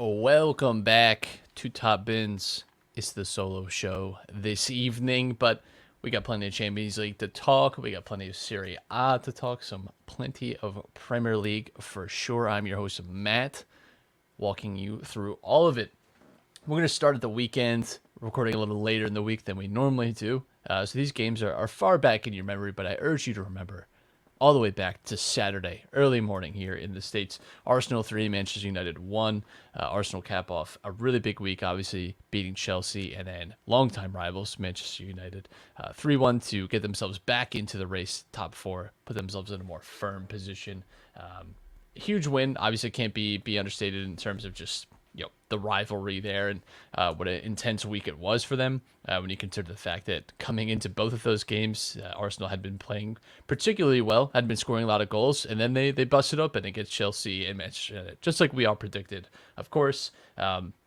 Welcome back to Top Bins. It's the solo show this evening, but we got plenty of Champions League to talk. We got plenty of Serie A to talk, plenty of Premier League for sure. I'm your host, Matt, walking you through all of it. We're going to start at the weekend, recording a little later in the week than we normally do. So these games are far back in your memory, but I urge you to remember all the way back to Saturday, early morning here in the States. Arsenal 3, Manchester United 1. Arsenal cap off a really big week, obviously beating Chelsea and then longtime rivals, Manchester United, 3-1 to get themselves back into the race, top four, put themselves in a more firm position. Huge win, obviously can't be understated in terms of just the rivalry there and what an intense week it was for them when you consider the fact that coming into both of those games, Arsenal had been playing particularly well, had been scoring a lot of goals, and then they busted open against Chelsea and Manchester United, just like we all predicted. Of course,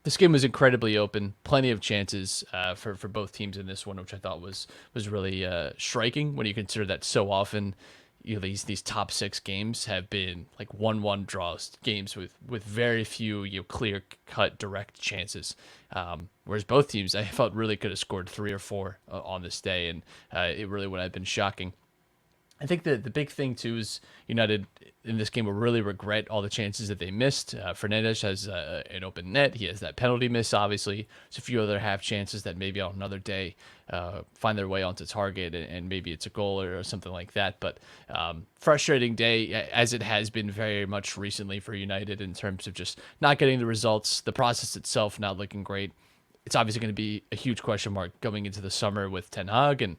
this game was incredibly open, plenty of chances for both teams in this one, which I thought was really striking when you consider that so often these top six games have been like 1-1 draws, games with very few clear cut direct chances. Whereas both teams I felt really could have scored 3 or 4 on this day, and it really would have been shocking. I think the big thing too is United in this game will really regret all the chances that they missed. Fernandes has an open net. He has that penalty miss, obviously. There's a few other half chances that maybe on another day find their way onto target, and maybe it's a goal or something like that. But frustrating day, as it has been very much recently for United in terms of just not getting the results, the process itself not looking great. It's obviously going to be a huge question mark going into the summer with Ten Hag, and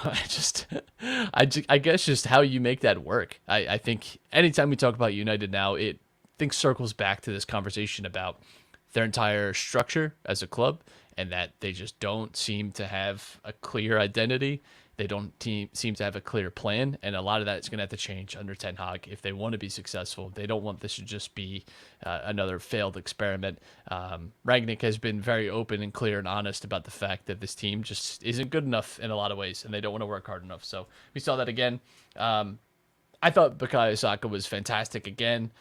I guess just how you make that work. I think anytime we talk about United now, it circles back to this conversation about their entire structure as a club, and that they just don't seem to have a clear identity. They don't seem to have a clear plan, and a lot of that is going to have to change under Ten Hag if they want to be successful. They don't want this to just be another failed experiment. Rangnick has been very open and clear and honest about the fact that this team just isn't good enough in a lot of ways, and they don't want to work hard enough. So we saw that again. I thought Bukayo Saka was fantastic again.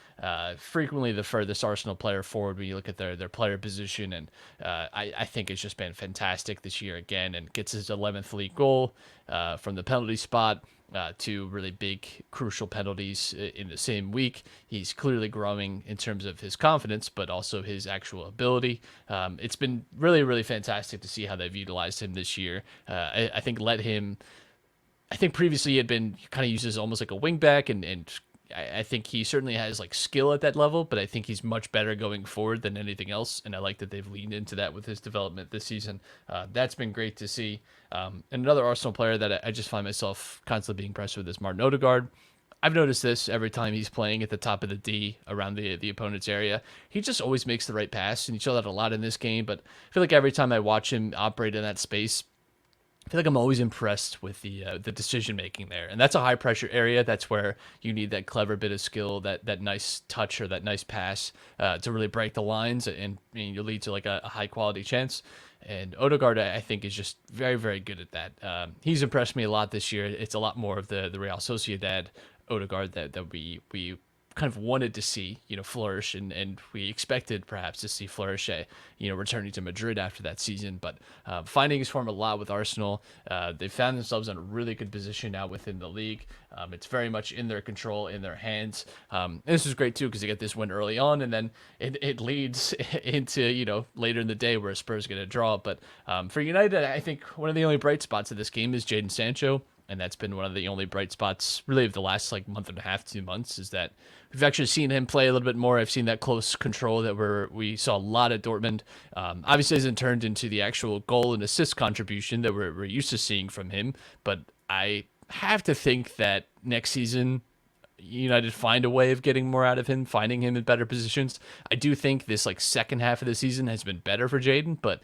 Frequently the furthest Arsenal player forward when you look at their player position, and I think it's just been fantastic this year again, and gets his 11th league goal from the penalty spot. Two really big, crucial penalties in the same week. He's clearly growing in terms of his confidence, but also his actual ability. It's been really, really fantastic to see how they've utilized him this year. I think previously he had been kind of used as almost like a wingback, and I think he certainly has like skill at that level, but I think he's much better going forward than anything else, and I like that they've leaned into that with his development this season. That's been great to see. And another Arsenal player that I just find myself constantly being impressed with is Martin Odegaard. I've noticed this every time he's playing at the top of the D around the opponent's area. He just always makes the right pass, and you saw that a lot in this game, but I feel like every time I watch him operate in that space, I feel like I'm always impressed with the decision making there, and that's a high pressure area. That's where you need that clever bit of skill, that nice touch or that nice pass to really break the lines, and you lead to like a high quality chance. And Odegaard, I think, is just very, very good at that. He's impressed me a lot this year. It's a lot more of the Real Sociedad Odegaard that we kind of wanted to see, flourish, and we expected perhaps to see flourish, returning to Madrid after that season. But finding his form a lot with Arsenal, they found themselves in a really good position now within the league. It's very much in their control, in their hands. And this was great too because they get this win early on, and then it leads into later in the day where Spurs get a draw. But for United, I think one of the only bright spots of this game is Jaden Sancho. And that's been one of the only bright spots really of the last month and a half, 2 months, is that we've actually seen him play a little bit more. I've seen that close control that we saw a lot at Dortmund. Obviously hasn't turned into the actual goal and assist contribution that we're used to seeing from him. But I have to think that next season United find a way of getting more out of him, finding him in better positions. I do think this second half of the season has been better for Jaden, but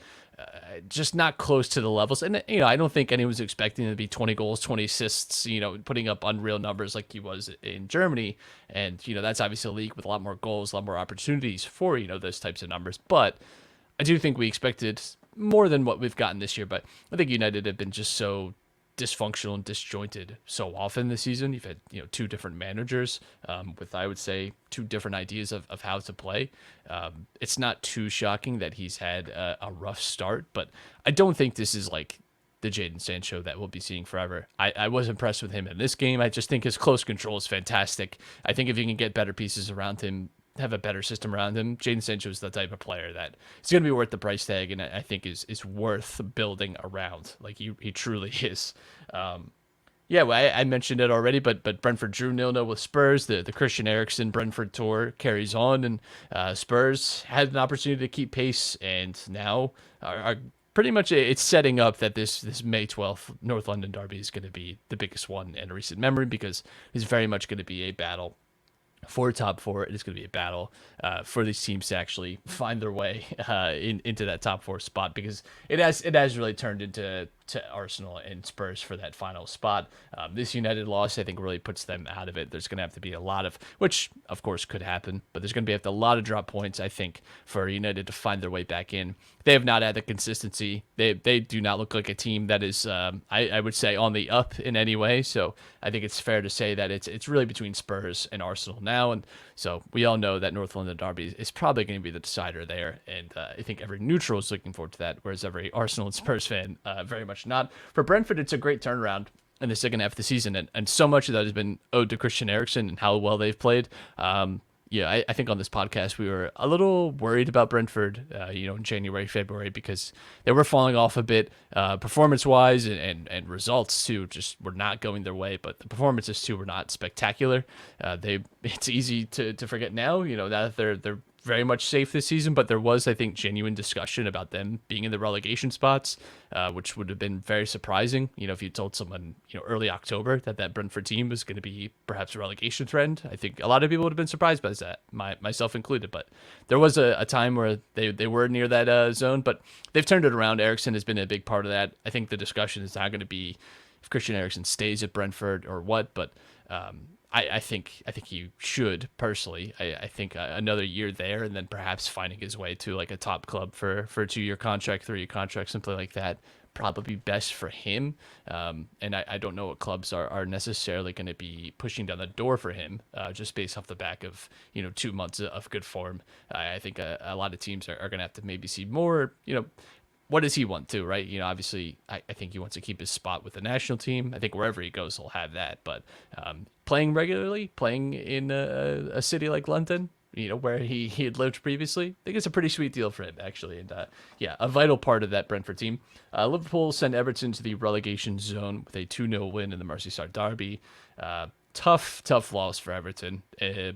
just not close to the levels. And I don't think anyone's expecting him to be 20 goals, 20 assists, putting up unreal numbers like he was in Germany. And that's obviously a league with a lot more goals, a lot more opportunities for those types of numbers. But I do think we expected more than what we've gotten this year. But I think United have been just so dysfunctional and disjointed so often this season. You've had, two different managers with, I would say, two different ideas of how to play. It's not too shocking that he's had a rough start, but I don't think this is like the Jaden Sancho that we'll be seeing forever. I was impressed with him in this game. I just think his close control is fantastic. I think if you can get better pieces around him, have a better system around him, Jaden Sancho is the type of player that is going to be worth the price tag, and I think is worth building around. Like he truly is. Yeah, well, I mentioned it already, but Brentford drew 0-0 with Spurs. The Christian Eriksen Brentford tour carries on, and Spurs had an opportunity to keep pace, and now are pretty much it's setting up that this May 12th North London derby is going to be the biggest one in recent memory, because it's very much going to be a battle for top four. It is going to be a battle for these teams to actually find their way into that top four spot, because it has really turned into Arsenal and Spurs for that final spot. This United loss, I think, really puts them out of it. There's going to have to be a lot of, which of course could happen, but there's going to be a lot of drop points, I think, for United to find their way back in. They have not had the consistency. They do not look like a team that is, I would say, on the up in any way. So I think it's fair to say that it's really between Spurs and Arsenal now. And so we all know that North London derby is probably going to be the decider there. And I think every neutral is looking forward to that, whereas every Arsenal and Spurs fan very much not. For Brentford, it's a great turnaround in the second half of the season, and so much of that has been owed to Christian Eriksen and how well they've played. I think on this podcast we were a little worried about Brentford, in January, February, because they were falling off a bit performance-wise, and results too just were not going their way. But the performances too were not spectacular. It's easy to forget now, now that they're very much safe this season, but there was, I think, genuine discussion about them being in the relegation spots, which would have been very surprising. If you told someone, early October that Brentford team was going to be perhaps a relegation threat, I think a lot of people would have been surprised by that, myself included. But there was a time where they were near that zone, but they've turned it around. Eriksen has been a big part of that. I think the discussion is not going to be if Christian Eriksen stays at Brentford or what, but I think he should, personally. I think another year there, and then perhaps finding his way to like a top club for a 2-year contract, 3-year contract, something like that, probably best for him. And I don't know what clubs are necessarily going to be pushing down the door for him, just based off the back of 2 months of good form. I think a lot of teams are going to have to maybe see more. What does he want to, right? Obviously, I think he wants to keep his spot with the national team. I think wherever he goes, he'll have that. But playing regularly, playing in a city like London, where he had lived previously, I think it's a pretty sweet deal for him, actually. And a vital part of that Brentford team. Liverpool sent Everton to the relegation zone with a 2-0 win in the Merseyside derby. Tough loss for Everton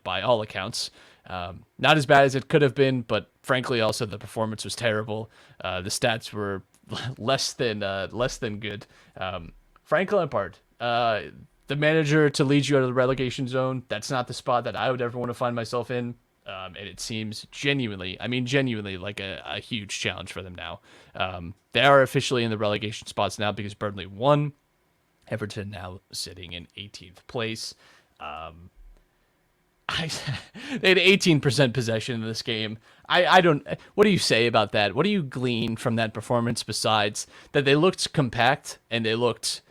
by all accounts. Not as bad as it could have been, but frankly, also the performance was terrible. The stats were less than good. Frank Lampard, the manager to lead you out of the relegation zone, that's not the spot that I would ever want to find myself in. And it seems genuinely like a huge challenge for them now. They are officially in the relegation spots now because Burnley won. Everton now sitting in 18th place. They had 18% possession in this game. I don't. What do you say about that? What do you glean from that performance besides that they looked compact and they looked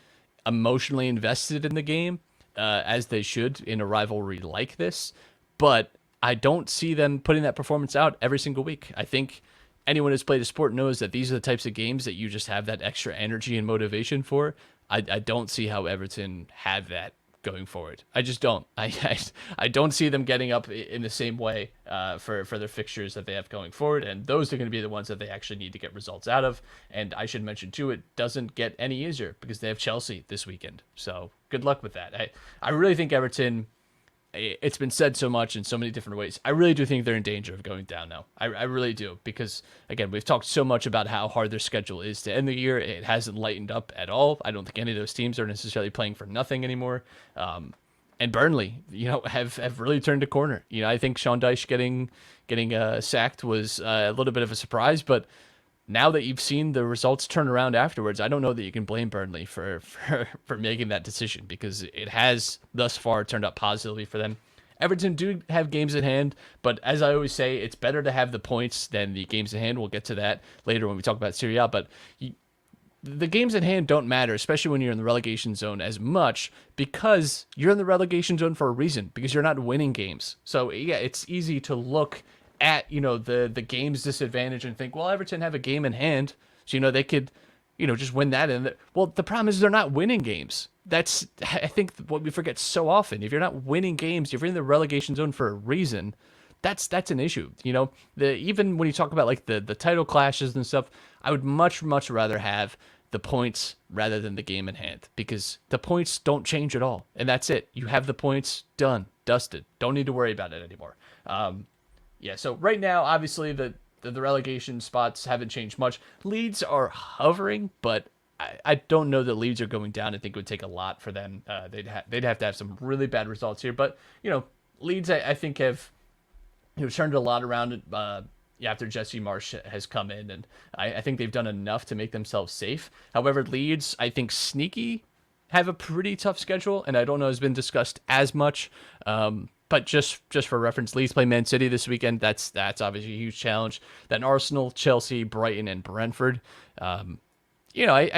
emotionally invested in the game, as they should in a rivalry like this? But I don't see them putting that performance out every single week. I think anyone who's played a sport knows that these are the types of games that you just have that extra energy and motivation for. I don't see how Everton have that going forward. I just don't. I don't see them getting up in the same way for their fixtures that they have going forward, and those are going to be the ones that they actually need to get results out of. And I should mention too, it doesn't get any easier because they have Chelsea this weekend. So good luck with that. I really think Everton, it's been said so much in so many different ways, I really do think they're in danger of going down now. I really do, because again, we've talked so much about how hard their schedule is to end the year. It hasn't lightened up at all. I don't think any of those teams are necessarily playing for nothing anymore. And Burnley, have really turned a corner. I think Sean Dyche getting sacked was a little bit of a surprise, but now that you've seen the results turn around afterwards, I don't know that you can blame Burnley for making that decision, because it has thus far turned out positively for them. Everton do have games at hand, but as I always say, it's better to have the points than the games at hand. We'll get to that later when we talk about Serie A, but the games at hand don't matter, especially when you're in the relegation zone as much, because you're in the relegation zone for a reason, because you're not winning games. So yeah, it's easy to look at, the game's disadvantage and think, well, Everton have a game in hand, so they could, just win that. And well, the problem is they're not winning games. That's, I think, what we forget so often. If you're not winning games, if you're in the relegation zone for a reason, that's an issue. Even when you talk about like the title clashes and stuff, I would much rather have the points rather than the game in hand, because the points don't change at all, and that's it. You have the points, done, dusted. Don't need to worry about it anymore. Yeah. So right now, obviously the relegation spots haven't changed much. Leeds are hovering, but I don't know that Leeds are going down. I think it would take a lot for them. They'd have to have some really bad results here, but Leeds I think have turned a lot around after Jesse Marsch has come in, and I think they've done enough to make themselves safe. However, Leeds, I think, sneaky have a pretty tough schedule, and I don't know has been discussed as much. But just for reference, Leeds play Man City this weekend. That's obviously a huge challenge. Then Arsenal, Chelsea, Brighton, and Brentford. I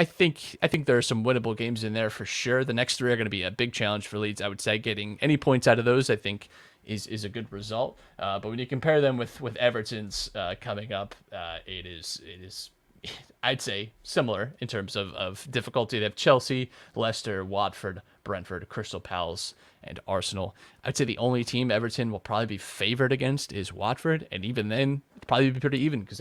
think there are some winnable games in there for sure. The next three are going to be a big challenge for Leeds. I would say getting any points out of those, I think, is a good result. But when you compare them with Everton's coming up, it is I'd say similar in terms of difficulty. They have Chelsea, Leicester, Watford, Brentford, Crystal Palace, and Arsenal. I'd say the only team Everton will probably be favored against is Watford, and even then, it'll probably be pretty even, because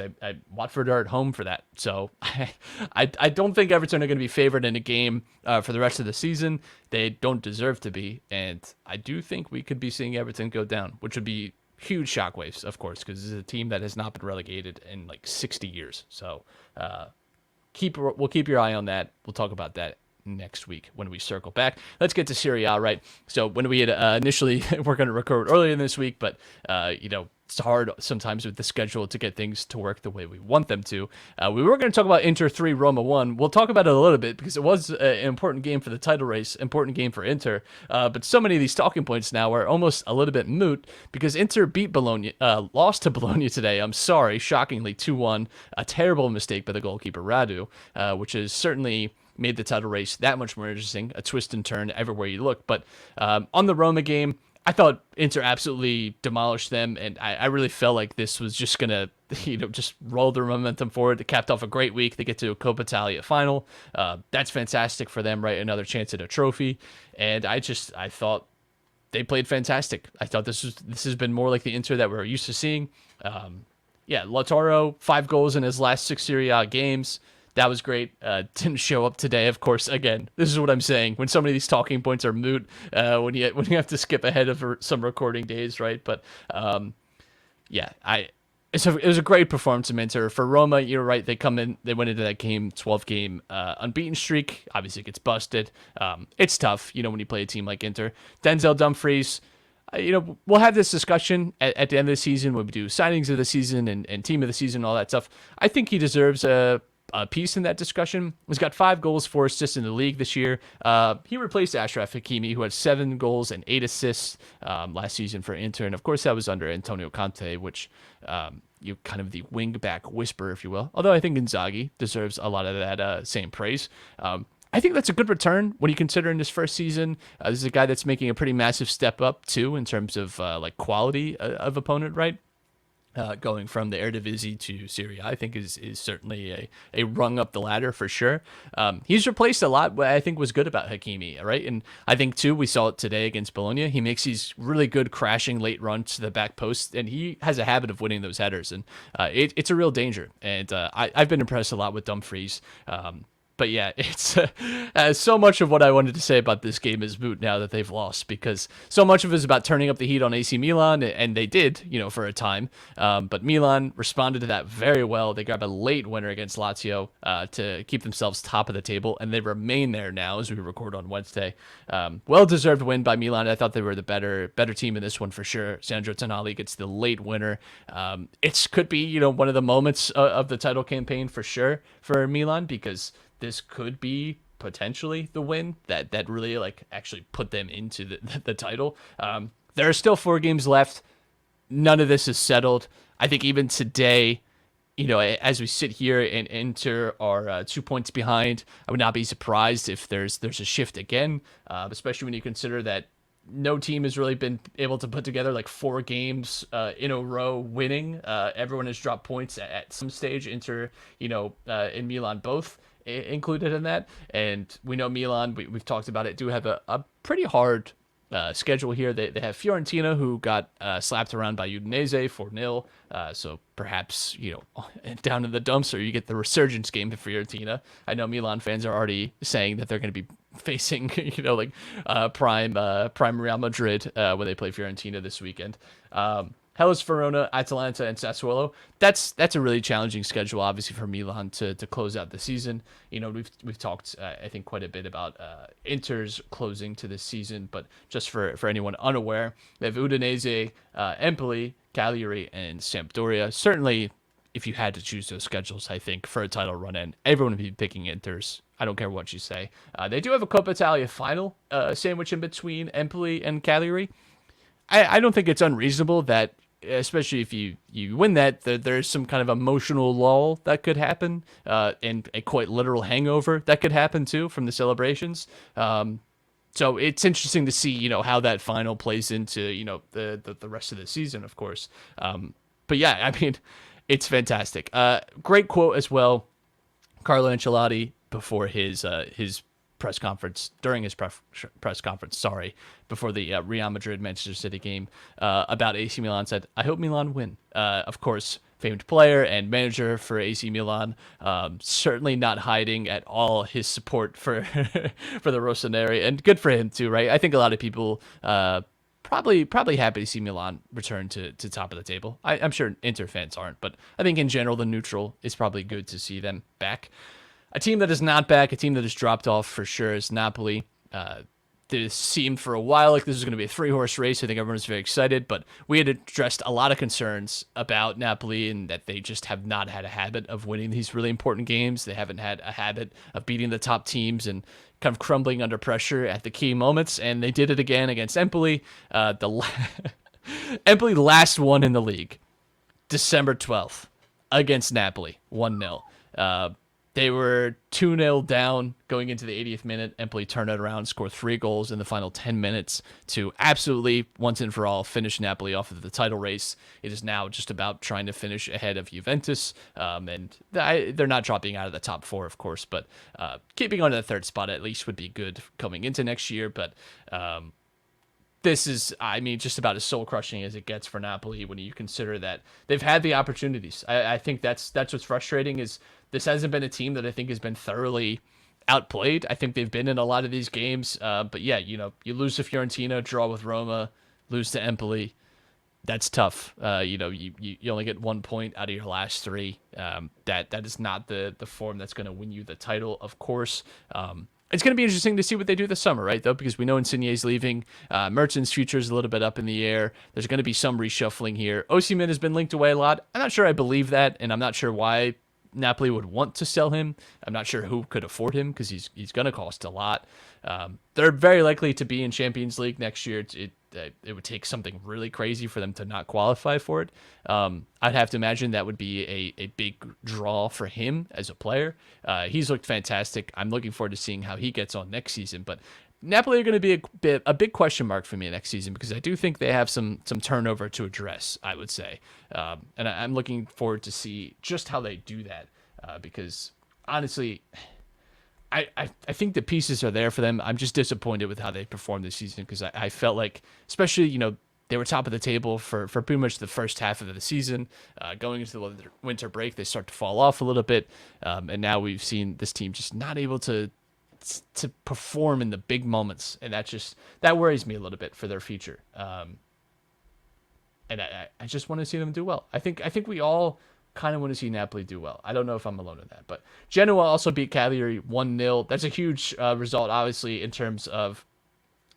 Watford are at home for that. So I don't think Everton are going to be favored in a game for the rest of the season. They don't deserve to be, and I do think we could be seeing Everton go down, which would be huge shockwaves, of course, because this is a team that has not been relegated in like 60 years. So we'll keep your eye on that. We'll talk about that next week when we circle back. Let's get to Serie A, right? So when we had initially, we're going to record earlier this week, but it's hard sometimes with the schedule to get things to work the way we want them to. We were going to talk about Inter 3, Roma 1. We'll talk about it a little bit because it was an important game for the title race, important game for Inter. But so many of these talking points now are almost a little bit moot because Inter beat Bologna, lost to Bologna today. I'm sorry, shockingly 2-1. A terrible mistake by the goalkeeper Radu, which is certainly made the title race that much more interesting, a twist and turn everywhere you look. But on the Roma game, I thought Inter absolutely demolished them, and I really felt like this was just going to, just roll their momentum forward. They capped off a great week. They get to a Coppa Italia final. That's fantastic for them, right? Another chance at a trophy. And I thought they played fantastic. I thought this has been more like the Inter that we're used to seeing. Lautaro, 5 goals in his last 6 Serie A games. That was great. Didn't show up today, of course. Again, this is what I'm saying. When some of these talking points are moot, when you have to skip ahead of some recording days, right? But it was a great performance from Inter. For Roma, you're right. They went into that game, 12-game unbeaten streak. Obviously, it gets busted. It's tough, when you play a team like Inter. Denzel Dumfries. We'll have this discussion at the end of the season when we do signings of the season and team of the season, all that stuff. I think he deserves a piece in that discussion. He's got 5 goals, 4 assists in the league this year. He replaced Achraf Hakimi, who had 7 goals and 8 assists last season for Inter. And of course, that was under Antonio Conte, which kind of the wing back whisperer, if you will. Although I think Inzaghi deserves a lot of that same praise. I think that's a good return when you consider in his first season. This is a guy that's making a pretty massive step up too in terms of quality of opponent, right? Going from the Eredivisie to Serie A, I think is certainly a rung up the ladder for sure. He's replaced a lot. What I think was good about Hakimi, right? And I think too, we saw it today against Bologna. He makes these really good crashing late runs to the back post, and he has a habit of winning those headers. And it's a real danger. And I've been impressed a lot with Dumfries. But yeah, it's so much of what I wanted to say about this game is moot now that they've lost, because so much of it is about turning up the heat on AC Milan, and they did, for a time. But Milan responded to that very well. They grabbed a late winner against Lazio to keep themselves top of the table, and they remain there now as we record on Wednesday. Well-deserved win by Milan. I thought they were the better team in this one for sure. Sandro Tonali gets the late winner. It could be, one of the moments of the title campaign for sure for Milan, because this could be potentially the win that really actually put them into the title. There are still 4 games left. None of this is settled. I think even today, as we sit here and Inter are 2 points behind, I would not be surprised if there's a shift again, especially when you consider that no team has really been able to put together like 4 games in a row winning. Everyone has dropped points at some stage. Inter, in Milan both included in that. And we know Milan, we've talked about it, do have a pretty hard schedule here. They have Fiorentina, who got slapped around by Udinese 4-0. So perhaps, down in the dumps, or you get the resurgence game for Fiorentina. I know Milan fans are already saying that they're going to be facing, prime Real Madrid when they play Fiorentina this weekend. Hellas Verona, Atalanta, and Sassuolo. That's a really challenging schedule, obviously, for Milan to close out the season. We've talked, I think, quite a bit about Inter's closing to this season, but just for anyone unaware, they have Udinese, Empoli, Cagliari, and Sampdoria. Certainly, if you had to choose those schedules, I think, for a title run-in, everyone would be picking Inter's. I don't care what you say. They do have a Coppa Italia final sandwich in between Empoli and Cagliari. I don't think it's unreasonable that, especially if you win that there's some kind of emotional lull that could happen, and a quite literal hangover that could happen too from the celebrations. So it's interesting to see, how that final plays into, the rest of the season, of course. But yeah, I mean, it's fantastic. Great quote as well. Carlo Ancelotti before his press conference, during his press conference, before the Real Madrid-Manchester City game, about AC Milan, said, "I hope Milan win." Of course, famed player and manager for AC Milan, certainly not hiding at all his support for for the Rossoneri, and good for him too, right? I think a lot of people probably happy to see Milan return to top of the table. I'm sure Inter fans aren't, but I think in general the neutral is probably good to see them back. A team that is not back, a team that has dropped off for sure, is Napoli. This seemed for a while like this was going to be a 3-horse race. I think everyone was very excited, but we had addressed a lot of concerns about Napoli and that they just have not had a habit of winning these really important games. They haven't had a habit of beating the top teams and kind of crumbling under pressure at the key moments, and they did it again against Empoli. Empoli last won in the league, December 12th, against Napoli, 1-0. They were 2-0 down going into the 80th minute. Empoli turned it around, scored 3 goals in the final 10 minutes to absolutely, once and for all, finish Napoli off of the title race. It is now just about trying to finish ahead of Juventus. And they're not dropping out of the top 4, of course, but keeping on to the 3rd spot at least would be good coming into next year. But this is, just about as soul-crushing as it gets for Napoli when you consider that they've had the opportunities. I think that's what's frustrating, is this hasn't been a team that I think has been thoroughly outplayed. I think they've been in a lot of these games. But yeah, you lose to Fiorentina, draw with Roma, lose to Empoli. That's tough. You only get 1 point out of your last 3. That is not the form that's going to win you the title, of course. It's going to be interesting to see what they do this summer, right, though, because we know Insigne's leaving. Mertens's future is a little bit up in the air. There's going to be some reshuffling here. Osimhen has been linked away a lot. I'm not sure I believe that, and I'm not sure why Napoli would want to sell him. I'm not sure who could afford him, because he's going to cost a lot. They're very likely to be in Champions League next year. It would take something really crazy for them to not qualify for it. I'd have to imagine that would be a big draw for him as a player. He's looked fantastic. I'm looking forward to seeing how he gets on next season. But Napoli are going to be a big question mark for me next season, because I do think they have some turnover to address, I would say. And I'm looking forward to see just how they do that, because honestly, I think the pieces are there for them. I'm just disappointed with how they performed this season, because I felt like, especially, they were top of the table for pretty much the first half of the season. Going into the winter break, they start to fall off a little bit. And now we've seen this team just not able to perform in the big moments. And that worries me a little bit for their future. And I just want to see them do well. I think we all kind of want to see Napoli do well. I don't know if I'm alone in that, but Genoa also beat Cagliari 1-0. That's a huge result, obviously, in terms of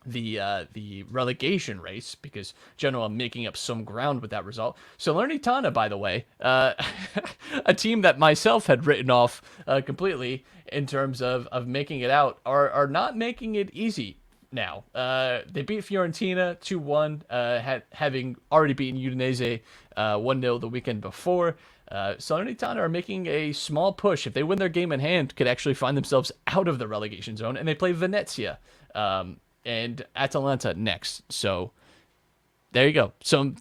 the relegation race, because Genoa making up some ground with that result. Salernitana, by the way, a team that myself had written off completely in terms of making it out, are not making it easy now. They beat Fiorentina 2-1, having already beaten Udinese 1-0 the weekend before. Salernitana are making a small push. If they win their game in hand, could actually find themselves out of the relegation zone, and they play Venezia and Atalanta next. So there you go. So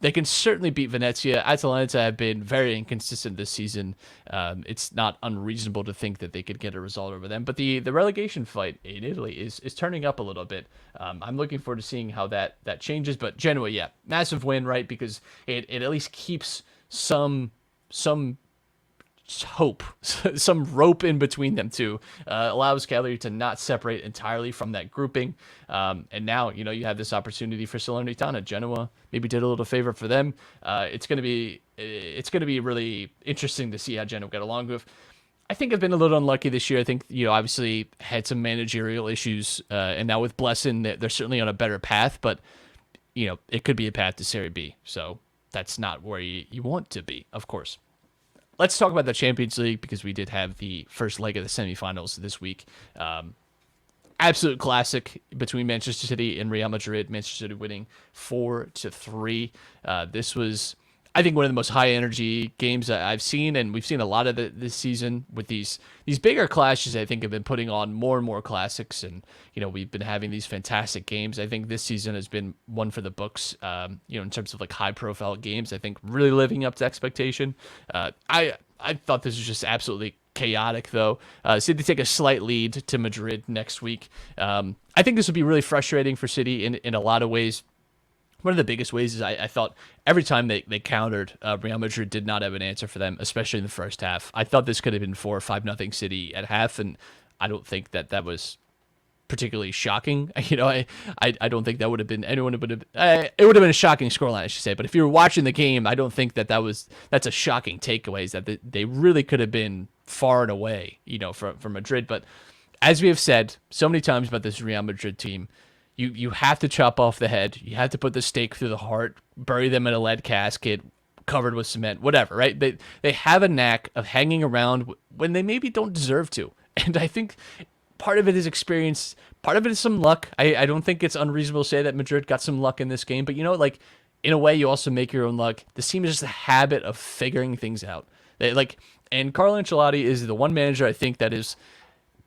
they can certainly beat Venezia. Atalanta have been very inconsistent this season. It's not unreasonable to think that they could get a result over them. But the relegation fight in Italy is turning up a little bit. I'm looking forward to seeing how that changes. But Genoa, yeah, massive win, right? Because it at least keeps some hope, some rope in between them two, allows Cagliari to not separate entirely from that grouping. And now, you have this opportunity for Salernitana. Genoa maybe did a little favor for them. It's going to be really interesting to see how Genoa get along with. I think I've been a little unlucky this year. I think, obviously had some managerial issues, and now with Blessin, they're certainly on a better path, but, it could be a path to Serie B. So that's not where you want to be, of course. Let's talk about the Champions League because we did have the first leg of the semifinals this week. Absolute classic between Manchester City and Real Madrid. Manchester City winning 4-3. This was, I think, one of the most high energy games that I've seen, and we've seen a lot of this season with these bigger clashes. I think have been putting on more and more classics, and we've been having these fantastic games. I think this season has been one for the books. In terms of like high profile games, I think really living up to expectation. I thought this was just absolutely chaotic, though. City take a slight lead to Madrid next week. I think this would be really frustrating for City in a lot of ways. One of the biggest ways is I thought every time they countered, Real Madrid did not have an answer for them, especially in the first half. I thought this could have been 4 or 5-0 City at half, and I don't think that was particularly shocking. I don't think that would have been it would have been a shocking scoreline, I should say. But if you were watching the game, I don't think that's a shocking takeaway. Is that they really could have been far and away, from Madrid. But as we have said so many times about this Real Madrid team, you have to chop off the head. You have to put the stake through the heart, bury them in a lead casket, covered with cement, whatever, right? They have a knack of hanging around when they maybe don't deserve to. And I think part of it is experience. Part of it is some luck. I don't think it's unreasonable to say that Madrid got some luck in this game. But, in a way, you also make your own luck. This team is just a habit of figuring things out. And Carlo Ancelotti is the one manager I think that is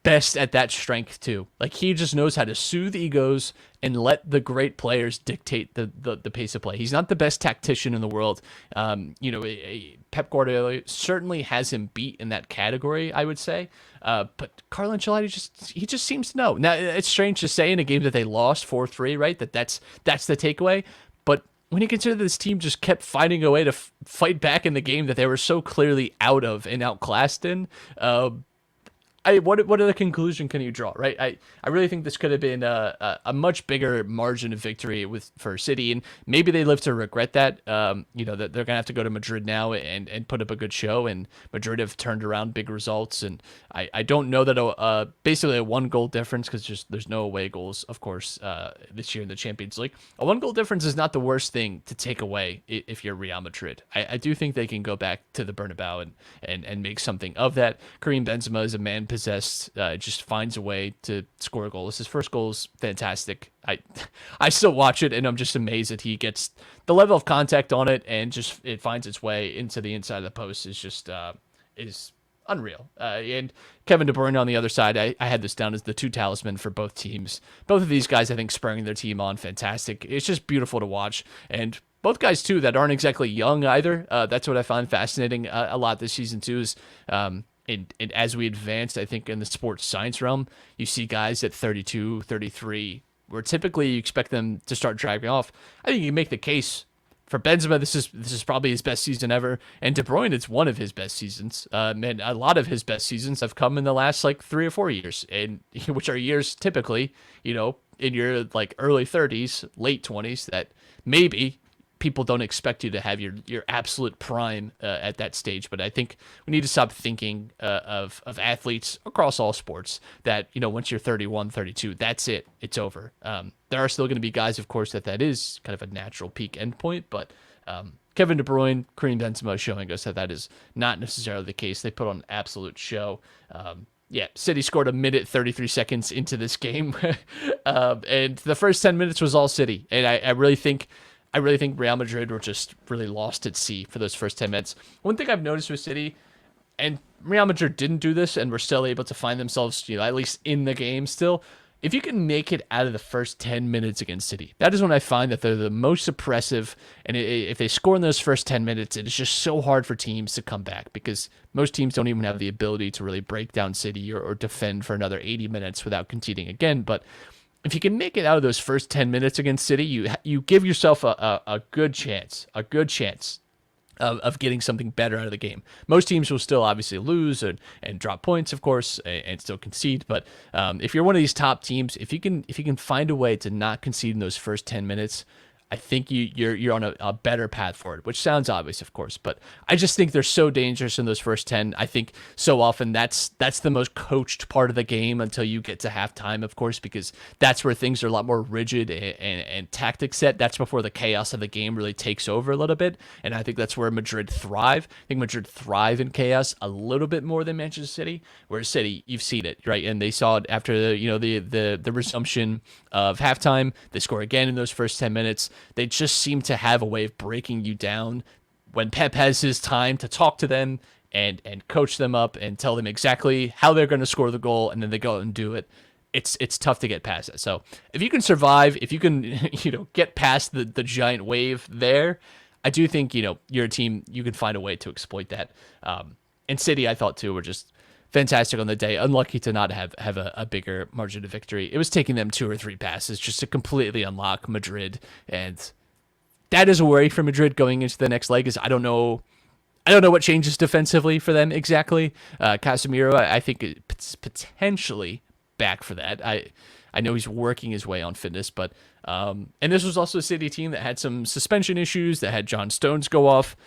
best at that strength too. He just knows how to soothe egos and let the great players dictate the pace of play. He's not the best tactician in the world. Pep Guardiola certainly has him beat in that category, I would say. But Carlo Ancelotti just seems to know. Now, it's strange to say in a game that they lost 4-3, right? That's the takeaway. But when you consider that this team just kept finding a way to fight back in the game that they were so clearly out of and outclassed in, what other conclusion can you draw, right? I really think this could have been a much bigger margin of victory for City, and maybe they live to regret that. That they're gonna have to go to Madrid now and put up a good show, and Madrid have turned around big results, and I don't know that basically a 1-goal difference, because there's no away goals, of course, this year in the Champions League. A 1-goal difference is not the worst thing to take away if you're Real Madrid. I do think they can go back to the Bernabeu and make something of that. Kareem Benzema is a man possessed, just finds a way to score a goal. His first goal is fantastic. I still watch it and I'm just amazed that he gets the level of contact on it and just it finds its way into the inside of the post is just is unreal. And Kevin De Bruyne on the other side, I had this down as the two talisman for both teams. Both of these guys, I think, spurring their team on, fantastic. It's just beautiful to watch. And both guys, too, that aren't exactly young either. That's what I find fascinating a lot this season, too, is and as we advanced, I think, in the sports science realm, you see guys at 32, 33, where typically you expect them to start dragging off. I think you can make the case for Benzema, this is probably his best season ever, and De Bruyne, it's one of his best seasons. And a lot of his best seasons have come in the last 3 or 4 years, and which are years typically, in your early 30s, late 20s, that maybe people don't expect you to have your absolute prime at that stage. But I think we need to stop thinking of athletes across all sports that, once you're 31, 32, that's it. It's over. There are still going to be guys, of course, that is kind of a natural peak endpoint. But Kevin De Bruyne, Kareem Benzema showing us that is not necessarily the case. They put on an absolute show. City scored a minute 33 seconds into this game. And the first 10 minutes was all City. And I really think I really think Real Madrid were just really lost at sea for those first 10 minutes. One thing I've noticed with City, and Real Madrid didn't do this, and were still able to find themselves, at least in the game still. If you can make it out of the first 10 minutes against City, that is when I find that they're the most suppressive. And if they score in those first 10 minutes, it is just so hard for teams to come back because most teams don't even have the ability to really break down City or defend for another 80 minutes without conceding again. But if you can make it out of those first 10 minutes against City, you give yourself a good chance, of getting something better out of the game. Most teams will still obviously lose and drop points, of course, and still concede. But if you're one of these top teams, if you can find a way to not concede in those first 10 minutes, I think you're on a better path forward, which sounds obvious, of course, but I just think they're so dangerous in those first 10. I think so often that's the most coached part of the game until you get to halftime, of course, because that's where things are a lot more rigid and tactic set. That's before the chaos of the game really takes over a little bit, and I think that's where Madrid thrive. I think Madrid thrive in chaos a little bit more than Manchester City, whereas City, you've seen it, right? And they saw it after the resumption of halftime. They score again in those first 10 minutes. They just seem to have a way of breaking you down when Pep has his time to talk to them and coach them up and tell them exactly how they're going to score the goal, and then they go out and do it. It's tough to get past it. So if you can survive, if you can get past the giant wave there, I do think you're a team, you can find a way to exploit that. And City, I thought too, were just fantastic on the day. Unlucky to not have a bigger margin of victory. It was taking them 2 or 3 passes just to completely unlock Madrid, and that is a worry for Madrid going into the next leg. Is I don't know what changes defensively for them exactly. Casemiro, I think it's potentially back for that. I know he's working his way on fitness, but and this was also a City team that had some suspension issues, that had John Stones go off.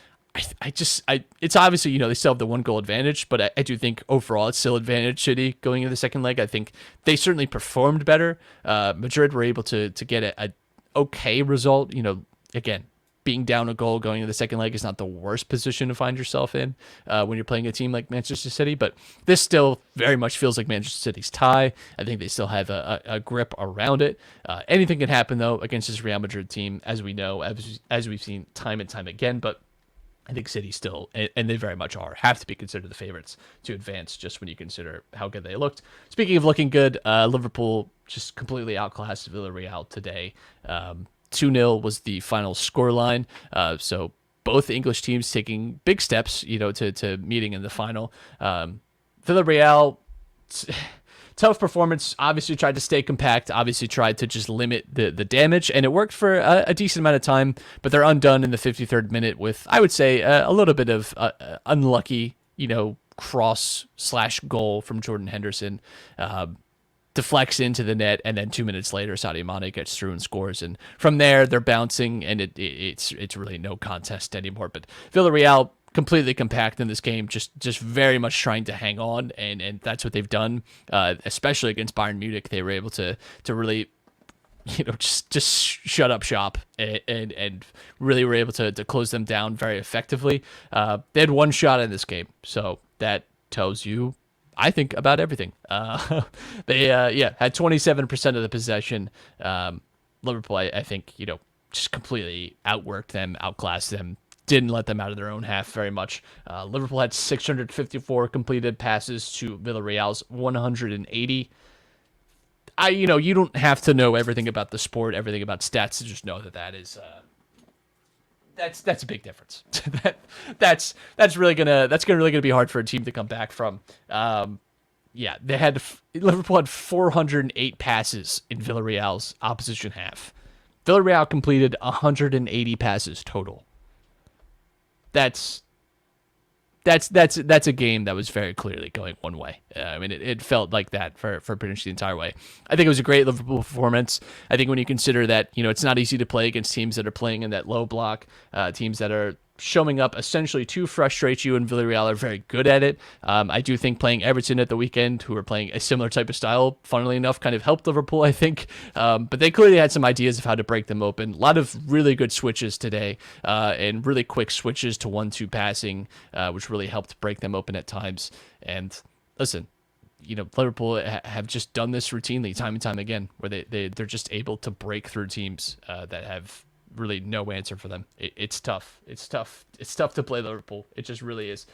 It's obviously, they still have the 1 goal advantage, but I do think overall it's still advantage City going into the second leg. I think they certainly performed better. Madrid were able to get a okay result. Again, being down a goal going into the second leg is not the worst position to find yourself in when you're playing a team like Manchester City, but this still very much feels like Manchester City's tie. I think they still have a grip around it. Anything can happen, though, against this Real Madrid team, as we know, as we've seen time and time again, but I think City still, and they very much have to be considered the favorites to advance just when you consider how good they looked. Speaking of looking good, Liverpool just completely outclassed Villarreal today. 2-0 was the final scoreline. So both English teams taking big steps, to meeting in the final. Villarreal, tough performance, obviously tried to stay compact, obviously tried to just limit the damage, and it worked for a decent amount of time, but they're undone in the 53rd minute with, I would say, a little bit of unlucky, cross/goal from Jordan Henderson. Deflects into the net, and then 2 minutes later, Sadio Mane gets through and scores. And from there, they're bouncing, and it's really no contest anymore. But Villarreal completely compact in this game, just very much trying to hang on, and that's what they've done. Especially against Bayern Munich, they were able to really, just shut up shop and really were able to close them down very effectively. They had 1 shot in this game, so that tells you, I think, about everything. They had 27% of the possession. Liverpool, I think, just completely outworked them, outclassed them, didn't let them out of their own half very much. Liverpool had 654 completed passes to Villarreal's 180. You don't have to know everything about the sport, everything about stats to just know that is that's a big difference. that's really gonna be hard for a team to come back from. Liverpool had 408 passes in Villarreal's opposition half. Villarreal completed 180 passes total. That's a game that was very clearly going one way. It felt like that for pretty much the entire way. I think it was a great Liverpool performance. I think when you consider that, it's not easy to play against teams that are playing in that low block, teams that are showing up essentially to frustrate you, and Villarreal are very good at it. I do think playing Everton at the weekend, who are playing a similar type of style, funnily enough, kind of helped Liverpool, I think. But they clearly had some ideas of how to break them open. A lot of really good switches today, and really quick switches to 1-2 passing, which really helped break them open at times. And listen, Liverpool have just done this routinely time and time again, where they're just able to break through teams that have really no answer for them. It's tough. It's tough. It's tough to play Liverpool. It just really is.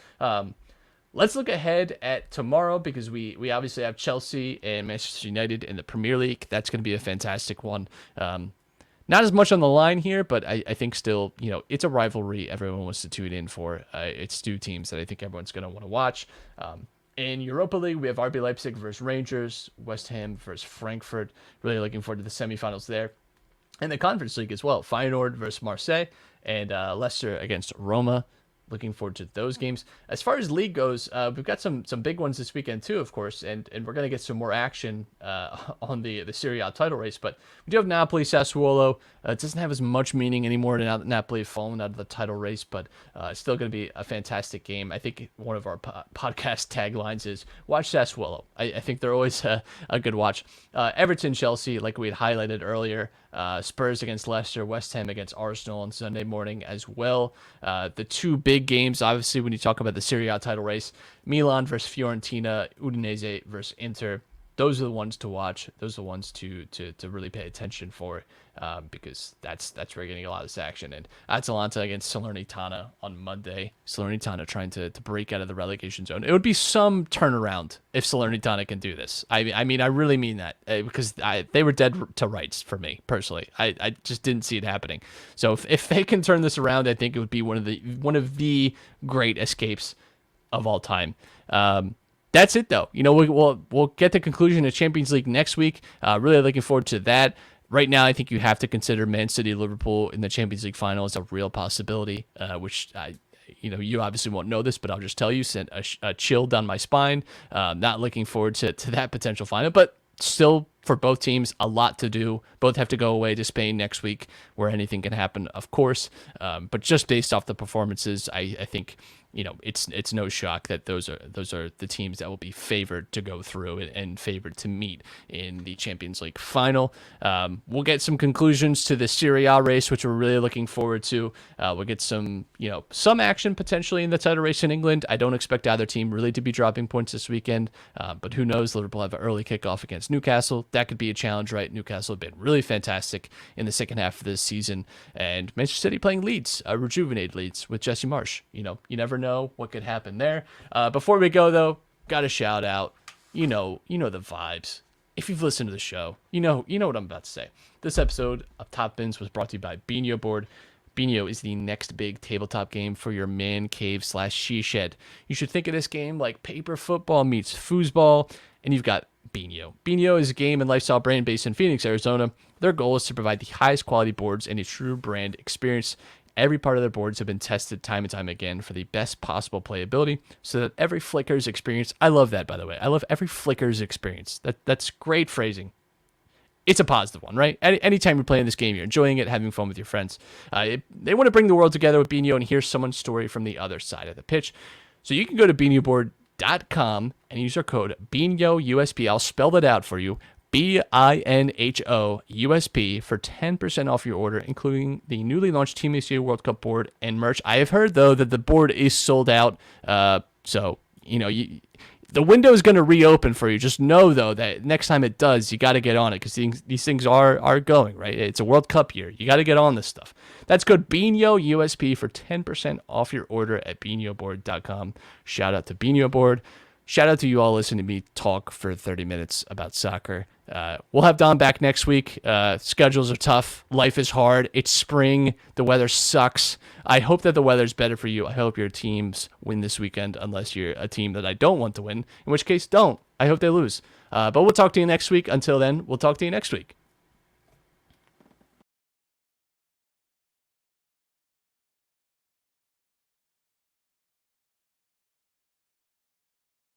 Let's look ahead at tomorrow because we obviously have Chelsea and Manchester United in the Premier League. That's going to be a fantastic one. Not as much on the line here, but I think still, it's a rivalry everyone wants to tune in for. It's two teams that I think everyone's going to want to watch. In Europa League, we have RB Leipzig versus Rangers, West Ham versus Frankfurt. Really looking forward to the semifinals there. And the Conference League as well, Feyenoord versus Marseille, and Leicester against Roma. Looking forward to those games. As far as league goes, we've got some big ones this weekend too, of course, and we're going to get some more action on the Serie A title race. But we do have Napoli, Sassuolo. It doesn't have as much meaning anymore now that Napoli have fallen out of the title race, but it's still going to be a fantastic game. I think one of our podcast taglines is "Watch Sassuolo." I think they're always a good watch. Everton, Chelsea, like we had highlighted earlier. Spurs against Leicester, West Ham against Arsenal on Sunday morning as well. The two big games, obviously, when you talk about the Serie A title race, Milan versus Fiorentina, Udinese versus Inter. Those are the ones to watch. Those are the ones to really pay attention for because that's where you're getting a lot of this action. And Atalanta against Salernitana on Monday. Salernitana trying to break out of the relegation zone. It would be some turnaround if Salernitana can do this. I mean, I really mean that because they were dead to rights for me, personally. I just didn't see it happening. So if they can turn this around, I think it would be one of the great escapes of all time. That's it, though. We'll get the conclusion of Champions League next week. Really looking forward to that. Right now, I think you have to consider Man City, Liverpool in the Champions League final as a real possibility, which you obviously won't know this, but I'll just tell you, sent a chill down my spine. Not looking forward to that potential final, but still, for both teams, a lot to do. Both have to go away to Spain next week, where anything can happen, of course. But just based off the performances, I think it's no shock that those are the teams that will be favored to go through and favored to meet in the Champions League final. We'll get some conclusions to the Serie A race, which we're really looking forward to. We'll get some action potentially in the title race in England. I don't expect either team really to be dropping points this weekend, but who knows? Liverpool have an early kickoff against Newcastle. That could be a challenge, right? Newcastle have been really fantastic in the second half of this season, and Manchester City playing Leeds, rejuvenated Leeds with Jesse Marsch. You never know what could happen there. Before we go, though, got a shout out. You know the vibes. If you've listened to the show, you know what I'm about to say. This episode of Top Bins was brought to you by Binho Board. Binho is the next big tabletop game for your man cave / she shed. You should think of this game like paper football meets foosball, and you've got Binho. Binho is a game and lifestyle brand based in Phoenix, Arizona. Their goal is to provide the highest quality boards and a true brand experience. Every part of their boards have been tested time and time again for the best possible playability so that every flicker's experience, I love that, by the way. I love every flicker's experience. That's great phrasing. It's a positive one, right? Anytime you're playing this game, you're enjoying it, having fun with your friends. They want to bring the world together with Binho and hear someone's story from the other side of the pitch. So you can go to binhoboard.com and use our code BINHOUSP. I'll spell that out for you. BINHOUSP for 10% off your order, including the newly launched Team USA World Cup board and merch. I have heard, though, that the board is sold out. So, the window is going to reopen for you. Just know, though, that next time it does, you got to get on it because these things are going, right? It's a World Cup year. You got to get on this stuff. That's code BINHOUSP for 10% off your order at binhoboard.com. Shout out to Binho Board. Shout out to you all listening to me talk for 30 minutes about soccer. We'll have Don back next week. Schedules are tough. Life is hard. It's spring. The weather sucks. I hope that the weather's better for you. I hope your teams win this weekend, unless you're a team that I don't want to win, in which case, don't. I hope they lose. But we'll talk to you next week. Until then, we'll talk to you next week.